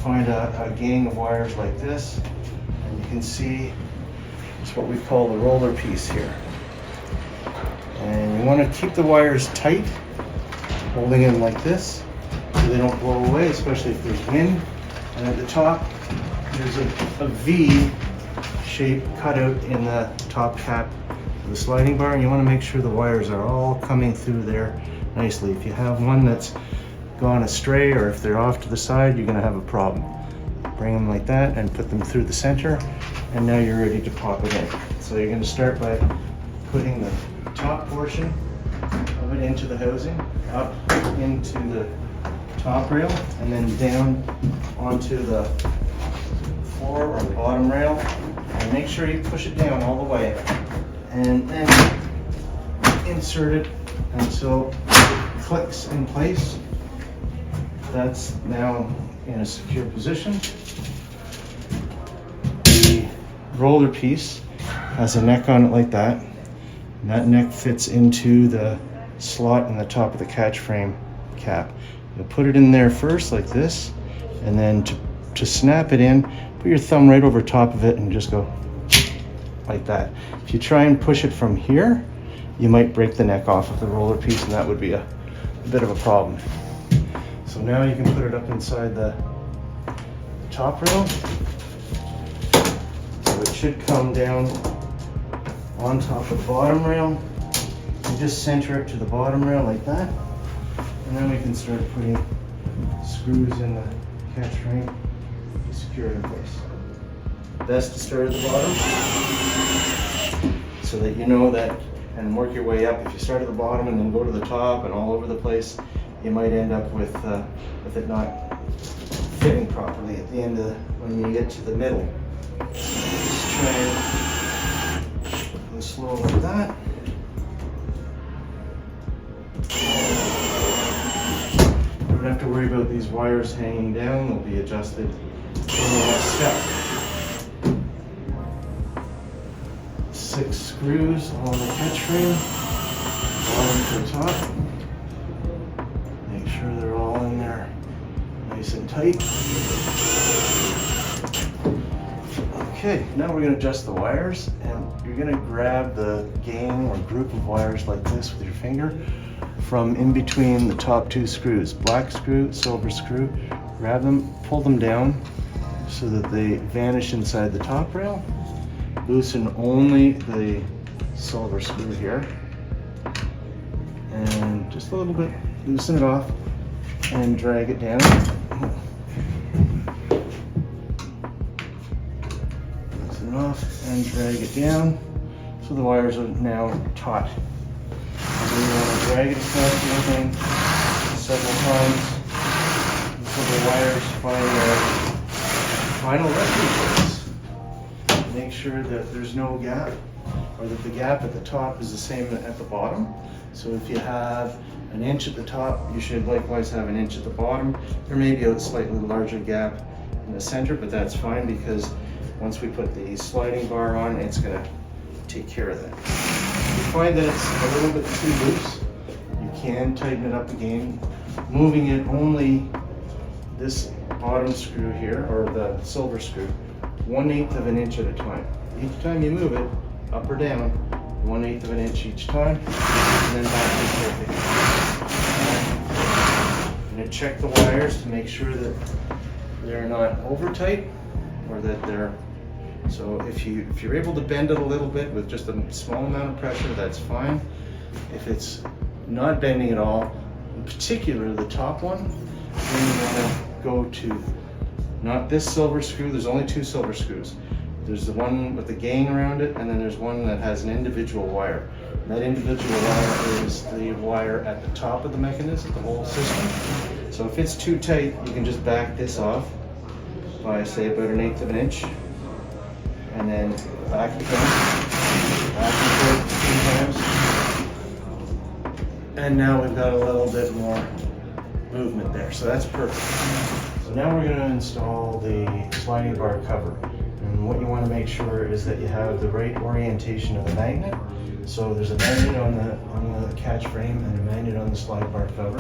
find a gang of wires like this, and you can see it's what we call the roller piece here. And you want to keep the wires tight, holding them like this so they don't blow away, especially if there's wind. And at the top, there's a V shape cut out in the top cap of the sliding bar, and you want to make sure the wires are all coming through there nicely. If you have one that's gone astray, or if they're off to the side, you're going to have a problem. Bring them like that and put them through the center, and now you're ready to pop it in. So you're going to start by putting the top portion of it into the housing, up into the top rail, and then down onto the floor or the bottom rail. And make sure you push it down all the way, and then insert it until it clicks in place. That's now in a secure position. The roller piece has a neck on it like that, and that neck fits into the slot in the top of the catch frame cap. You'll put it in there first like this, and then to snap it in, put your thumb right over top of it and just go like that. If you try and push it from here, you might break the neck off of the roller piece, and that would be a bit of a problem. So now you can put it up inside the top rail. So it should come down on top of the bottom rail. You just center it to the bottom rail like that. And then we can start putting screws in the catch frame to secure it in place. Best to start at the bottom so that you know that, and work your way up. If you start at the bottom and then go to the top and all over the place, you might end up with it not fitting properly at the end of when you get to the middle. Just try and go slow like that. You don't have to worry about these wires hanging down. They'll be adjusted in the next step. 6 screws on the catch frame, bottom to the top. Make sure they're all in there nice and tight. Okay, now we're going to adjust the wires, and you're going to grab the gang or group of wires like this with your finger from in between the top 2 screws, black screw, silver screw. Grab them, pull them down so that they vanish inside the top rail. Loosen only the silver screw here, and just a little bit, loosen it off and drag it down. Loosen it off and drag it down so the wires are now taut. So you want to drag it across the opening several times until the wires find their final resting place. Make sure that there's no gap, or that the gap at the top is the same at the bottom. So if you have an inch at the top, you should likewise have an inch at the bottom. There may be a slightly larger gap in the center, but that's fine, because once we put the sliding bar on, it's going to take care of that. If you find that it's a little bit too loose, you can tighten it up again, moving it only this bottom screw here, or the silver screw, 1/8 of an inch at a time. Each time you move it, up or down, 1/8 of an inch each time, and then back to perfect. I'm going to check the wires to make sure that they're not over tight, or that they're, so if you're able to bend it a little bit with just a small amount of pressure, that's fine. If it's not bending at all, in particular the top one, then you want to go to not this silver screw. There's only 2 silver screws. There's the one with the gang around it, and then there's one that has an individual wire. And that individual wire is the wire at the top of the mechanism, the whole system. So if it's too tight, you can just back this off by, say, about 1/8 of an inch, and then back again, back and forth 2 times. And now we've got a little bit more movement there, so that's perfect. So now we're going to install the sliding bar cover. And what you want to make sure is that you have the right orientation of the magnet. So there's a magnet on the catch frame and a magnet on the slide bar cover.